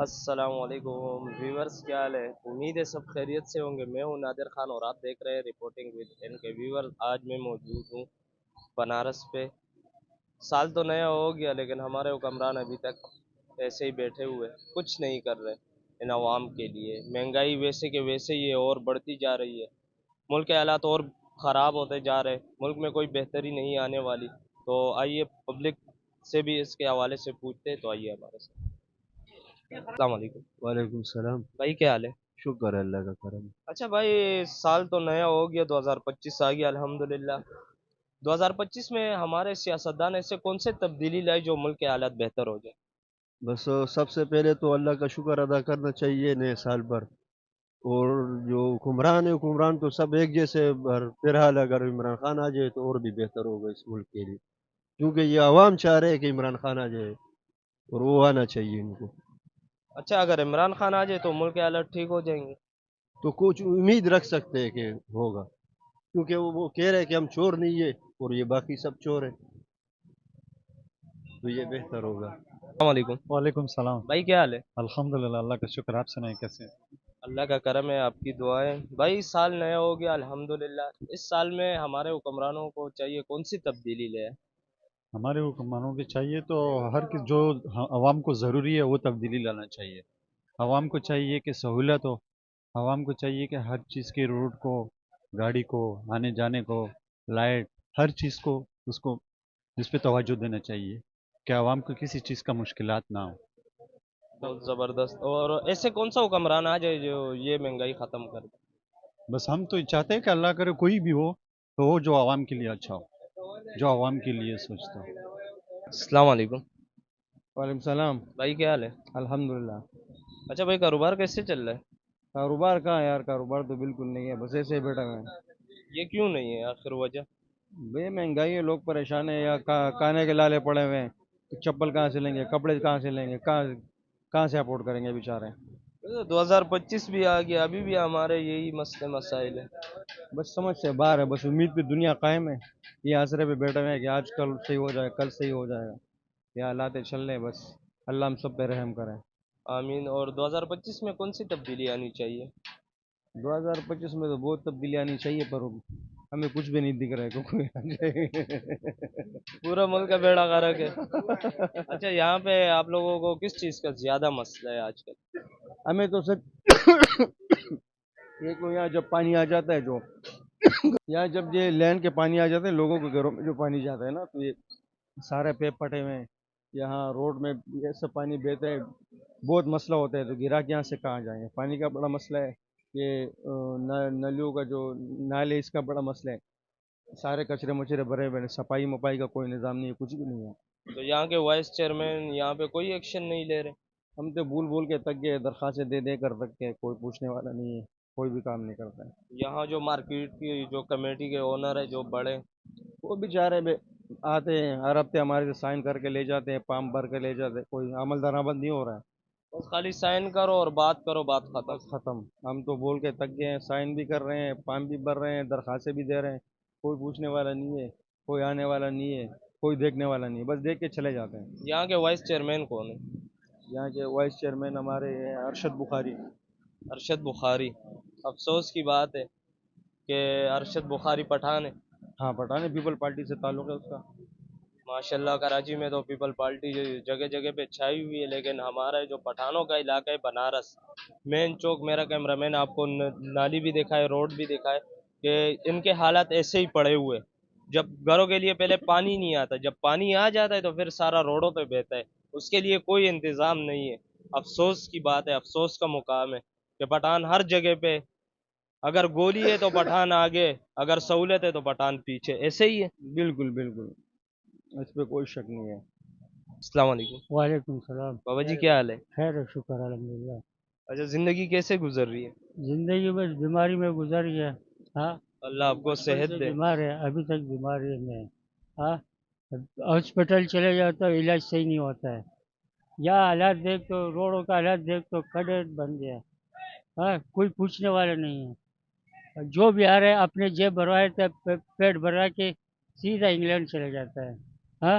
السلام علیکم ویورز، کیا حال ہے؟ امید ہے سب خیریت سے ہوں گے۔ میں ہوں نادر خان اور آپ دیکھ رہے ہیں رپورٹنگ ود این کے ویورز۔ آج میں موجود ہوں بنارس پہ۔ سال تو نیا ہو گیا لیکن ہمارے حکمران ابھی تک ایسے ہی بیٹھے ہوئے کچھ نہیں کر رہے ان عوام کے لیے۔ مہنگائی ویسے کہ ویسے ہی ہے اور بڑھتی جا رہی ہے، ملک کے حالات اور خراب ہوتے جا رہے، ملک میں کوئی بہتری نہیں آنے والی۔ تو آئیے پبلک سے بھی اس کے حوالے سے پوچھتے ہیں، تو آئیے ہمارے ساتھ۔ السلام علیکم وعلیکم السلام۔ بھائی، کیا حال ہے؟ شکر ہے اللہ کا کرم۔ اچھا بھائی، سال تو نیا ہو گیا، 2025 آ گیا الحمدللہ۔ 2025 میں ہمارے سیاستدان ایسے کون سے تبدیلی لائے جو ملک کے حالات بہتر ہو جائے؟ بس سب سے پہلے تو اللہ کا شکر ادا کرنا چاہیے نئے سال پر، اور جو حکمران ہے حکمران تو سب ایک جیسے، فی الحال اگر عمران خان آ جائے تو اور بھی بہتر ہوگا اس ملک کے لیے، کیونکہ یہ عوام چاہ رہے ہیں کہ عمران خان آ جائے اور وہ آنا چاہیے ان کو۔ اچھا، اگر عمران خان آ جائے تو ملک کے حالات ٹھیک ہو جائیں گے؟ تو کچھ امید رکھ سکتے ہیں کہ ہوگا، کیونکہ وہ کہہ رہے ہیں کہ ہم چور نہیں ہے اور یہ باقی سب چور ہیں، تو یہ بہتر ہوگا۔ السلام علیکم وعلیکم السلام۔ بھائی، کیا حال ہے؟ الحمدللہ اللہ کا شکر، آپ سنائیں کیسے ہیں؟ اللہ کا کرم ہے، آپ کی دعائیں۔ بھائی، سال نیا ہو گیا الحمدللہ۔ اس سال میں ہمارے حکمرانوں کو چاہیے کون سی تبدیلی لے آئے؟ ہمارے حکمرانوں کے چاہیے تو ہر جو عوام کو ضروری ہے وہ تبدیلی لانا چاہیے۔ عوام کو چاہیے کہ سہولت ہو، عوام کو چاہیے کہ ہر چیز کے روڈ کو، گاڑی کو، آنے جانے کو، لائٹ، ہر چیز کو اس کو اس پہ توجہ دینا چاہیے کہ عوام کو کسی چیز کا مشکلات نہ ہو۔ بہت زبردست۔ اور ایسے کون سا حکمران آ جائے جو یہ مہنگائی ختم کر دے؟ بس ہم تو چاہتے ہیں کہ اللہ کرے کوئی بھی ہو تو وہ جو عوام کے لیے اچھا ہو، جو عوام کے لیے سوچتا ہو۔ السلام علیکم وعلیکم السلام۔ بھائی، کیا حال ہے؟ الحمدللہ۔ اچھا بھائی، کاروبار کیسے چل رہا ہے؟ کاروبار کہاں ہے یار، کاروبار تو بالکل نہیں ہے، بس ایسے ہی بیٹھا ہوا ہے۔ یہ کیوں نہیں ہے آخر وجہ؟ بے مہنگائی ہے، لوگ پریشان ہیں، یا کھانے کے لالے پڑے ہوئے ہیں، تو چپل کہاں سے لیں گے، کپڑے کہاں سے لیں گے، کہاں سے اپورٹ کریں گے بیچارے۔ 2025 بھی آ گیا، ابھی بھی ہمارے یہی مسئلے مسائل ہیں۔ بس سمجھ سے باہر ہے، بس امید پہ دنیا قائم ہے، یہ آسرے پہ بیٹھے ہوئے ہیں کہ آج کل صحیح ہو جائے، کل صحیح ہو جائے گا، یہ حالات چل رہے ہیں، بس اللہ ہم سب پہ رحم کرے۔ آمین۔ اور 2025 میں کون سی تبدیلی آنی چاہیے؟ 2025 میں تو بہت تبدیلی آنی چاہیے، پر ہمیں کچھ بھی نہیں دکھ رہا ہے کہ کوئی آ جائے۔ پورا ملک کا بیڑا غرق ہے۔ اچھا، یہاں پہ آپ لوگوں کو کس چیز کا زیادہ مسئلہ ہے آج کل؟ ہمیں تو سر ایک تو یہاں جب پانی آ جاتا ہے، جو یہاں جب یہ لین کے پانی آ جاتے ہیں لوگوں کے گھروں میں، جو پانی جاتا ہے نا، تو یہ سارے پیپ پٹے ہوئے ہیں، یہاں روڈ میں ایسا پانی بہتا ہے، بہت مسئلہ ہوتا ہے، تو گرا کے یہاں سے کہاں جائیں، پانی کا بڑا مسئلہ ہے، یہ نلیوں کا جو نالے، اس کا بڑا مسئلہ ہے، سارے کچرے مچرے بھرے ہوئے ہیں، صفائی مپائی کا کوئی نظام نہیں ہے، کچھ بھی نہیں ہے۔ تو یہاں کے وائس چیئرمین یہاں پہ کوئی ایکشن نہیں لے رہے؟ ہم تو بھول بھول کے تک گئے، درخواستیں دے دے کر تک کے، کوئی پوچھنے والا نہیں ہے، کوئی بھی کام نہیں کرتا ہے۔ یہاں جو مارکیٹ کی جو کمیٹی کے اونر ہے، جو بڑے، وہ بیچارے آتے ہیں ہر ہفتے ہمارے سے سائن کر کے لے جاتے ہیں، پام بھر کے لے جاتے ہیں، کوئی عمل درآمد نہیں ہو رہا ہے، بس خالی سائن کرو اور بات کرو، بات ختم۔ بس ختم۔ ہم تو بول کے تک گئے ہیں، سائن بھی کر رہے ہیں، پام بھی بھر رہے ہیں، درخواستیں بھی دے رہے ہیں، کوئی پوچھنے والا نہیں ہے، کوئی آنے والا نہیں ہے، کوئی دیکھنے والا نہیں ہے، بس دیکھ کے چلے جاتے ہیں۔ یہاں کے وائس چیئرمین کون ہے؟ یہاں کے وائس چیئرمین ہمارے ہیں ارشد بخاری۔ ارشد بخاری؟ افسوس کی بات ہے کہ ارشد بخاری پٹھان ہے۔ ہاں، پٹھان پیپل پارٹی سے تعلق ہے اس کا۔ ماشاءاللہ، کراچی میں تو پیپل پارٹی جگہ جگہ پہ چھائی ہوئی ہے، لیکن ہمارا جو پٹھانوں کا علاقہ ہے بنارس مین چوک، میرا کیمرہ مین آپ کو نالی بھی دکھائے، روڈ بھی دکھائے کہ ان کے حالات ایسے ہی پڑے ہوئے۔ جب گھروں کے لیے پہلے پانی نہیں آتا، جب پانی آ جاتا ہے تو پھر سارا روڈوں پہ بہتا ہے، اس کے لیے کوئی انتظام نہیں ہے۔ افسوس کی بات ہے، افسوس کا مقام ہے کہ پٹھان ہر جگہ پہ، اگر گولی ہے تو پٹھان آگے، اگر سہولت ہے تو پٹھان پیچھے، ایسے ہی ہے۔ بالکل بالکل، اس پہ کوئی شک نہیں ہے۔ السلام علیکم وعلیکم السلام۔ بابا جی، کیا حال ہے؟ خیر و شکر الحمدللہ۔ اچھا، زندگی کیسے گزر رہی ہے؟ زندگی بس بیماری میں گزر گیا۔ ہاں، اللہ آپ کو بچپن صحت سے دے۔ بیمار ہے، ابھی تک بیماری میں۔ ہاں، ہاسپٹل چلے جاؤ تو علاج صحیح نہیں ہوتا ہے، یا حالات دیکھ تو، روڈوں کا حالات دیکھ تو کھڈے بن گیا۔ ہاں، کوئی پوچھنے والا نہیں ہے، جو بھی آ رہا ہے اپنے جیب بھرواتے، پیٹ بھروا کے سیدھا انگلینڈ چلے جاتا ہے۔ ہاں،